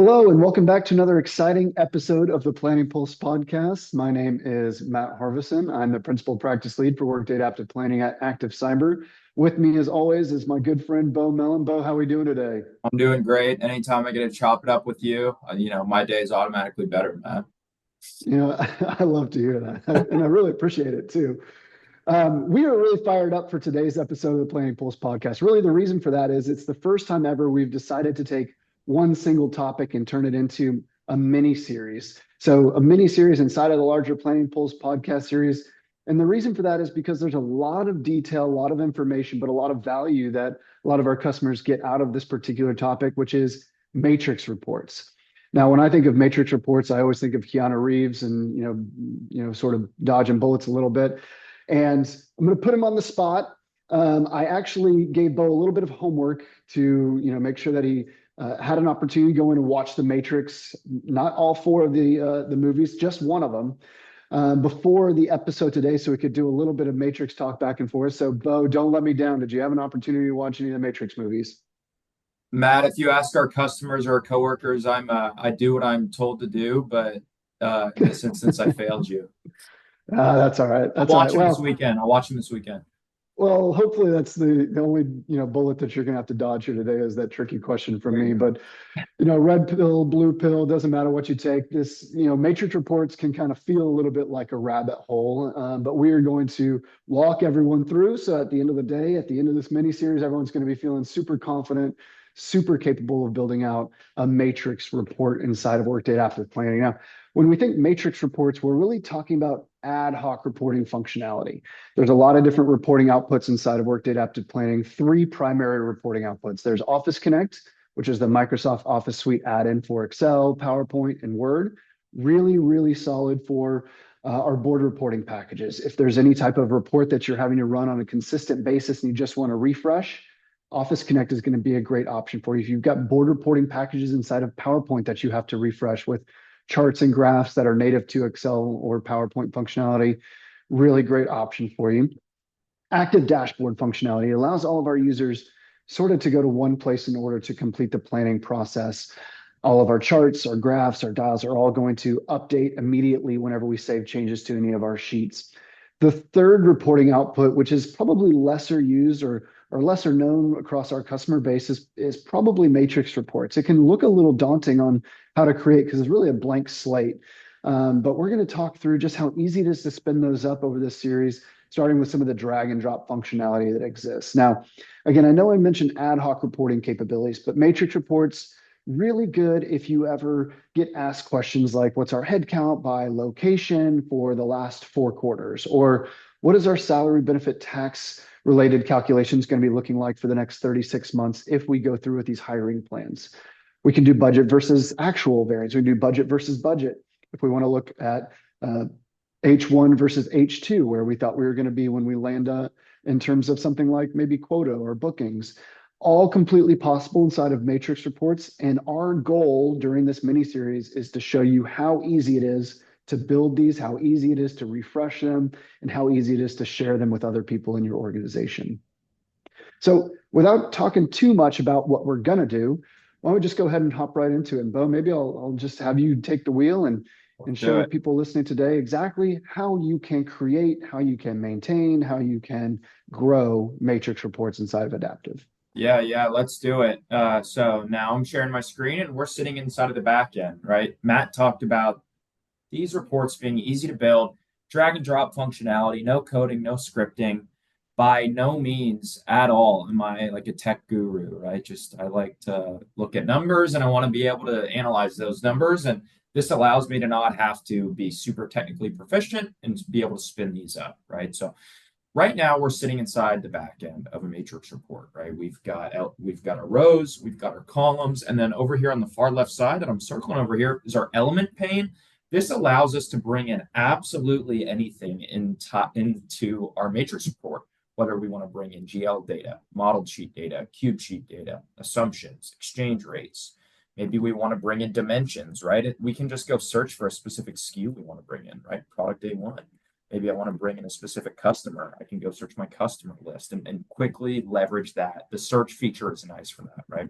Hello, and welcome back to another exciting episode of the Planning Pulse podcast. My name is Matt Harvison. I'm the principal practice lead for Workday Adaptive Planning at Active Cyber. With me, as always, is my good friend Beau Mellin. Beau, how are we doing today? I'm doing great. Anytime I get to chop it up with you, my day is automatically better, man. I love to hear that, and I really appreciate it too. We are really fired up for today's episode of the Planning Pulse podcast. Really, the reason for that is it's the first time ever we've decided to take one single topic and turn it into a mini series. So, a mini series inside of the larger Planning Pulse podcast series. And the reason for that is because there's a lot of detail, a lot of information, but a lot of value that a lot of our customers get out of this particular topic, which is matrix reports. Now, when I think of matrix reports, I always think of Keanu Reeves and sort of dodging bullets a little bit. And I'm going to put him on the spot. I actually gave Beau a little bit of homework to, make sure that he had an opportunity to go in and watch The Matrix, not all four of the movies, just one of them, before the episode today, so we could do a little bit of Matrix talk back and forth. So, Beau, don't let me down. Did you have an opportunity to watch any of the Matrix movies? Matt, if you ask our customers or our coworkers, I do what I'm told to do, but in this instance, I failed you. That's all right. I'll That's all right. watch him this weekend. I'll watch him this weekend. Well, hopefully that's the only bullet that you're gonna have to dodge here today is that tricky question from There me. you go. But red pill, blue pill, doesn't matter what you take. This matrix reports can kind of feel a little bit like a rabbit hole, but we are going to walk everyone through. So at the end of the day, at the end of this mini series, everyone's going to be feeling super confident, super capable of building out a matrix report inside of Workday Adaptive Planning. Now, when we think matrix reports, we're really talking about ad hoc reporting functionality. There's a lot of different reporting outputs inside of Workday Adaptive Planning, three primary reporting outputs. There's Office Connect, which is the Microsoft Office Suite add-in for Excel, PowerPoint, and Word. Really, really solid for our board reporting packages. If there's any type of report that you're having to run on a consistent basis and you just want to refresh, Office Connect is going to be a great option for you. If you've got board reporting packages inside of PowerPoint that you have to refresh with charts and graphs that are native to Excel or PowerPoint functionality, really great option for you. Active dashboard functionality allows all of our users sort of to go to one place in order to complete the planning process. All of our charts, our graphs, our dials are all going to update immediately whenever we save changes to any of our sheets. The third reporting output, which is probably lesser used or lesser known across our customer base, is probably matrix reports. It can look a little daunting on how to create because it's really a blank slate. But we're going to talk through just how easy it is to spin those up over this series, starting with some of the drag and drop functionality that exists. Now, again, I know I mentioned ad hoc reporting capabilities, but matrix reports, really good if you ever get asked questions like, what's our headcount by location for the last 4 quarters? Or what is our salary benefit tax related calculations going to be looking like for the next 36 months if we go through with these hiring plans? We can do budget versus actual variance. We can do budget versus budget. If we want to look at H1 versus H2, where we thought we were going to be when we land in terms of something like maybe quota or bookings, all completely possible inside of matrix reports. And our goal during this mini series is to show you how easy it is to build these, how easy it is to refresh them, and how easy it is to share them with other people in your organization. So without talking too much about what we're going to do, why don't we just go ahead and hop right into it? And Beau, maybe I'll just have you take the wheel and Do share with it. people listening today exactly how you can create, how you can maintain, how you can grow matrix reports inside of Adaptive. Yeah, let's do it. So now I'm sharing my screen and we're sitting inside of the back end, right? Matt talked about these reports being easy to build, drag and drop functionality, no coding, no scripting. By no means at all am I like a tech guru, right? Just I like to look at numbers and I want to be able to analyze those numbers. And this allows me to not have to be super technically proficient and to be able to spin these up, right? So right now we're sitting inside the back end of a matrix report, right? We've got our rows, we've got our columns, and then over here on the far left side that I'm circling over here is our element pane. This allows us to bring in absolutely anything into our matrix report, whether we want to bring in GL data, modeled sheet data, cube sheet data, assumptions, exchange rates. Maybe we want to bring in dimensions, right? We can just go search for a specific SKU we want to bring in, right? Product A1. Maybe I want to bring in a specific customer. I can go search my customer list and quickly leverage that. The search feature is nice for that, right?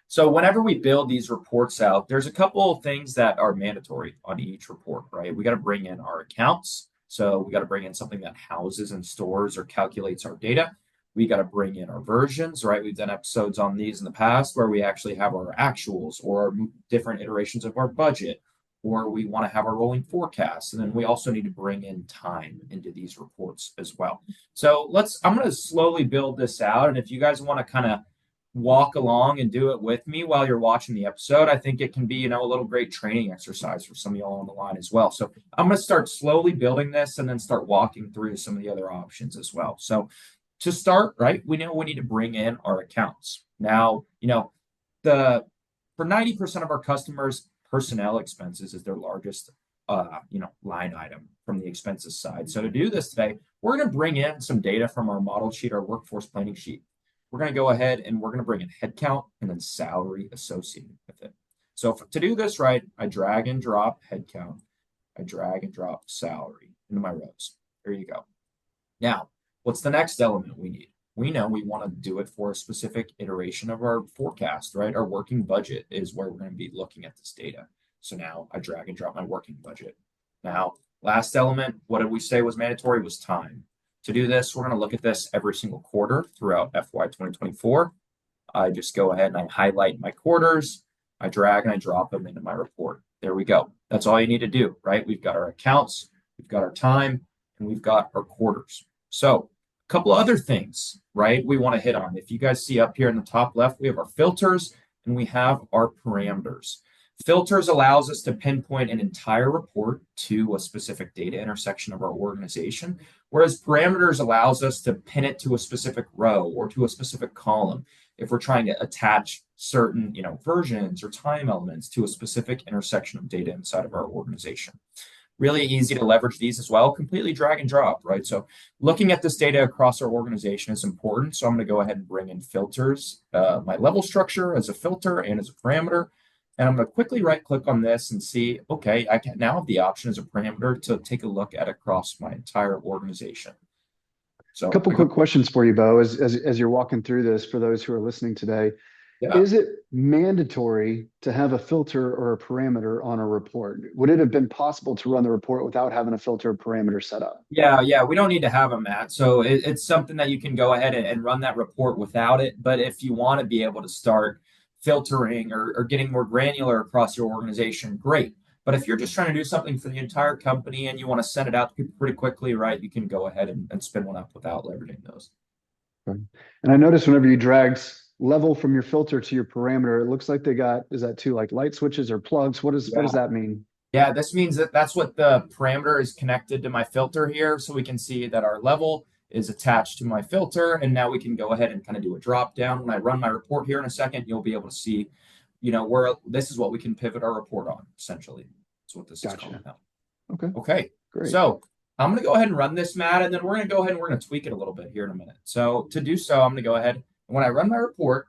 So whenever we build these reports out, there's a couple of things that are mandatory on each report, right? We got to bring in our accounts. So we got to bring in something that houses and stores or calculates our data. We got to bring in our versions, right? We've done episodes on these in the past where we actually have our actuals or different iterations of our budget, or we want to have our rolling forecast. And then we also need to bring in time into these reports as well. So I'm going to slowly build this out. And if you guys want to kind of walk along and do it with me while you're watching the episode, I think it can be, a little great training exercise for some of y'all on the line as well. So I'm going to start slowly building this and then start walking through some of the other options as well. So to start, right, we know we need to bring in our accounts. Now, the for 90% of our customers, personnel expenses is their largest line item from the expenses side. So to do this today, we're going to bring in some data from our model sheet, our workforce planning sheet. We're going to go ahead and we're going to bring in headcount and then salary associated with it. So to do this right, I drag and drop headcount. I drag and drop salary into my rows. There you go. Now, what's the next element we need? We know we want to do it for a specific iteration of our forecast, right? Our working budget is where we're going to be looking at this data. So now I drag and drop my working budget. Now, last element, what did we say was mandatory was time. To do this, we're going to look at this every single quarter throughout FY 2024. I just go ahead and I highlight my quarters. I drag and I drop them into my report. There we go. That's all you need to do, right? We've got our accounts, we've got our time, and we've got our quarters. So a couple of other things, right, we want to hit on. If you guys see up here in the top left, we have our filters and we have our parameters. Filters allows us to pinpoint an entire report to a specific data intersection of our organization, whereas parameters allows us to pin it to a specific row or to a specific column if we're trying to attach certain versions or time elements to a specific intersection of data inside of our organization. Really easy to leverage these as well, completely drag and drop, right? So looking at this data across our organization is important. So I'm going to go ahead and bring in filters, my level structure as a filter and as a parameter. And I'm going to quickly right click on this and see, okay, I can now have the option as a parameter to take a look at across my entire organization. So a couple quick questions for you, Beau, as you're walking through this for those who are listening today. Yeah. Is it mandatory to have a filter or a parameter on a report? Would it have been possible to run the report without having a filter or parameter set up? Yeah, we don't need to have them, Matt. So it's something that you can go ahead and run that report without it. But if you want to be able to start filtering or getting more granular across your organization, great. But if you're just trying to do something for the entire company and you want to send it out to people pretty quickly, right, you can go ahead and spin one up without leveraging those. Okay. And I noticed whenever you drag level from your filter to your parameter, it looks like is that two like light switches or plugs? What does that mean? Yeah, this means that's what the parameter is connected to my filter here. So we can see that our level is attached to my filter. And now we can go ahead and kind of do a drop down. When I run my report here in a second, you'll be able to see, where this is what we can pivot our report on, essentially. That's what this is calling out. Okay. Great. So I'm going to go ahead and run this, Matt, and then we're going to go ahead and we're going to tweak it a little bit here in a minute. So to do so, I'm going to go ahead. When I run my report,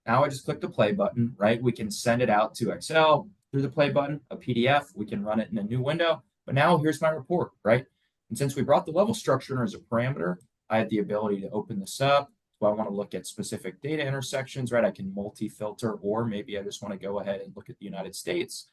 now I just click the play button, right? We can send it out to Excel through the play button, a PDF. We can run it in a new window. But now here's my report, right? And since we brought the level structure as a parameter, I have the ability to open this up. So I want to look at specific data intersections, right? I can multi-filter, or maybe I just want to go ahead and look at the United States.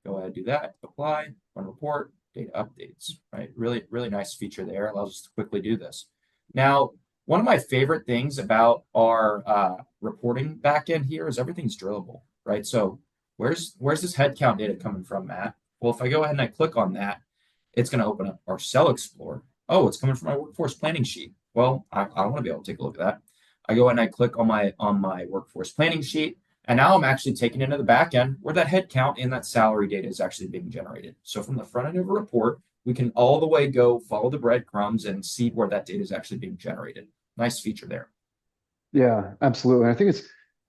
Go ahead and do that, apply, run report, data updates, right? Really, really nice feature there. Allows us to quickly do this. Now, one of my favorite things about our reporting backend here is everything's drillable, right? So where's this headcount data coming from, Matt? Well, if I go ahead and I click on that, it's going to open up our Cell Explorer. Oh, it's coming from my workforce planning sheet. Well, I want to be able to take a look at that. I go ahead and I click on my workforce planning sheet, and now I'm actually taking into the backend where that headcount and that salary data is actually being generated. So from the front end of a report, we can all the way go follow the breadcrumbs and see where that data is actually being generated. Nice feature there. Yeah, absolutely. I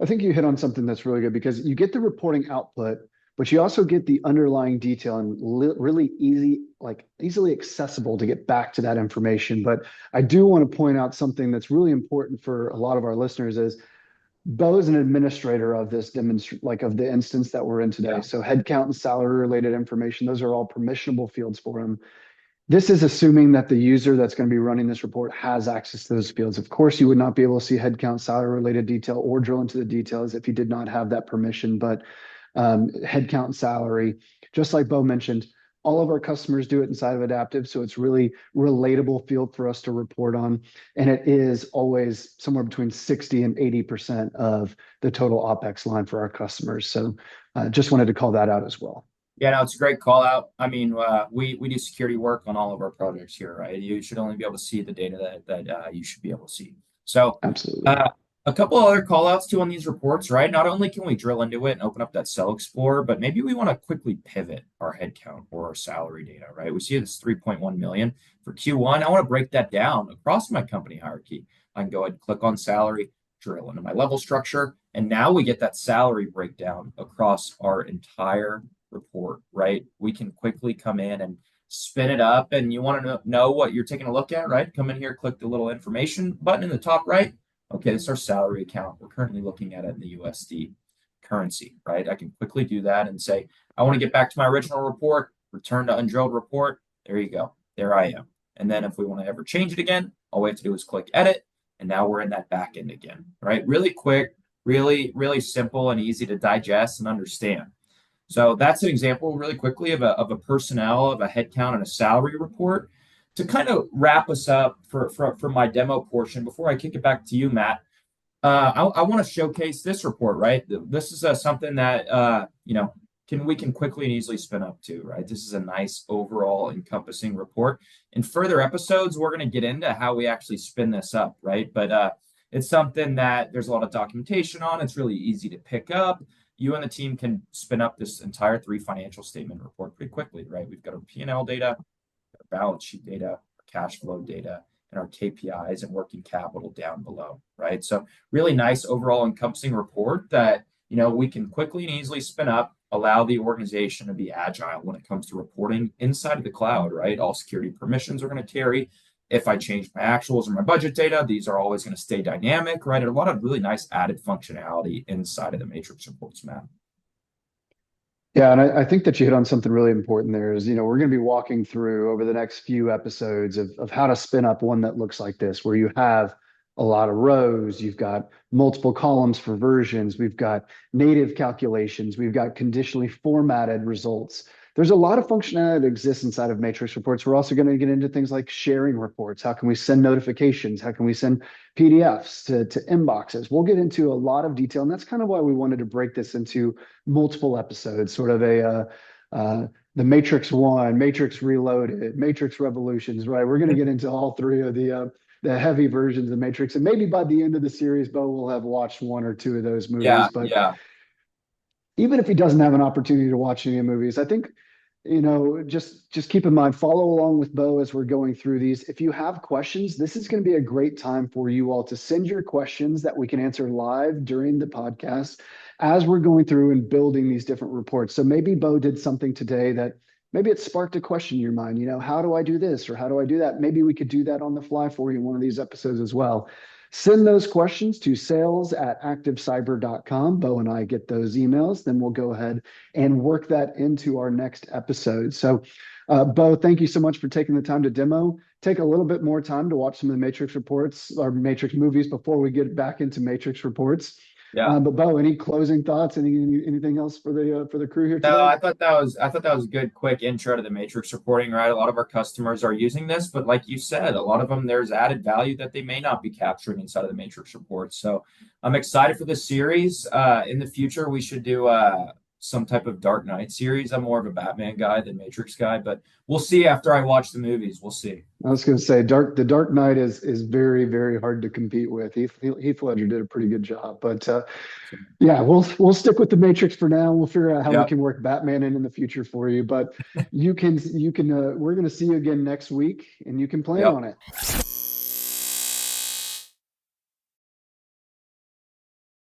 think you hit on something that's really good because you get the reporting output, but you also get the underlying detail and really easily accessible to get back to that information. But I do want to point out something that's really important for a lot of our listeners is Beau is an administrator of this of the instance that we're in today. Yeah. So headcount and salary related information, those are all permissionable fields for him. This is assuming that the user that's going to be running this report has access to those fields. Of course, you would not be able to see headcount, salary related detail, or drill into the details if you did not have that permission. But headcount and salary, just like Beau mentioned, all of our customers do it inside of Adaptive. So it's really relatable field for us to report on. And it is always somewhere between 60 and 80% of the total OpEx line for our customers. So just wanted to call that out as well. Yeah, no, it's a great call out. I mean, we do security work on all of our projects here, right? You should only be able to see the data that you should be able to see. So, Absolutely. a couple other call outs too on these reports, right? Not only can we drill into it and open up that cell explorer, but maybe we want to quickly pivot our headcount or our salary data, right? We see this 3.1 million for Q1. I want to break that down across my company hierarchy. I can go ahead and click on salary, drill into my level structure, and now we get that salary breakdown across our entire report, right? We can quickly come in and spin it up, and you want to know what you're taking a look at, right? Come in here, click the little information button in the top right. Okay, this is our salary account. We're currently looking at it in the USD currency, right? I can quickly do that and say, I want to get back to my original report, return to undrilled report. There you go. There I am. And then if we want to ever change it again, all we have to do is click edit, and now we're in that back end again, right? Really quick, really, really simple and easy to digest and understand. So that's an example really quickly of a personnel, of a headcount and a salary report. To kind of wrap us up for my demo portion, before I kick it back to you, Matt, I want to showcase this report, right? This is something that, we can quickly and easily spin up to, right? This is a nice overall encompassing report. In further episodes, we're going to get into how we actually spin this up, right? But it's something that there's a lot of documentation on. It's really easy to pick up. You and the team can spin up this entire 3 financial statement report pretty quickly, right? We've got our P&L data, our balance sheet data, our cash flow data, and our KPIs and working capital down below, right? So really nice overall encompassing report that, we can quickly and easily spin up, allow the organization to be agile when it comes to reporting inside of the cloud, right? All security permissions are going to carry. If I change my actuals or my budget data, these are always going to stay dynamic, right? And a lot of really nice added functionality inside of the Matrix reports, Matt. Yeah, and I think that you hit on something really important there is, we're going to be walking through over the next few episodes of how to spin up one that looks like this, where you have a lot of rows, you've got multiple columns for versions, we've got native calculations, we've got conditionally formatted results. There's a lot of functionality that exists inside of Matrix reports. We're also going to get into things like sharing reports. How can we send notifications? How can we send PDFs to inboxes? We'll get into a lot of detail, and that's kind of why we wanted to break this into multiple episodes, sort of the Matrix 1, Matrix Reloaded, Matrix Revolutions, right? We're going to get into all 3 of the heavy versions of Matrix, and maybe by the end of the series, Beau will have watched 1 or 2 of those movies. Yeah. Even if he doesn't have an opportunity to watch any movies, I think, just keep in mind, follow along with Beau as we're going through these. If you have questions, this is going to be a great time for you all to send your questions that we can answer live during the podcast as we're going through and building these different reports. So maybe Beau did something today that maybe it sparked a question in your mind, how do I do this or how do I do that? Maybe we could do that on the fly for you in one of these episodes as well. Send those questions to sales@activecyber.com. Beau and I get those emails. Then we'll go ahead and work that into our next episode. So, Beau, thank you so much for taking the time to demo. Take a little bit more time to watch some of the Matrix reports or Matrix movies before we get back into Matrix reports. Yeah. But Beau, any closing thoughts? Anything else for the crew here today? No, I thought that was a good quick intro to the Matrix reporting, right? A lot of our customers are using this, but like you said, a lot of them there's added value that they may not be capturing inside of the Matrix reports. So I'm excited for this series. In the future, we should do some type of Dark Knight series. I'm more of a Batman guy than Matrix guy, but we'll see after I watch the movies. We'll see. I was going to say the Dark Knight is very, very hard to compete with. Heath Ledger did a pretty good job, but yeah, we'll stick with the Matrix for now. We'll figure out how we can work Batman in the future for you. But you can we're going to see you again next week, and you can plan on it.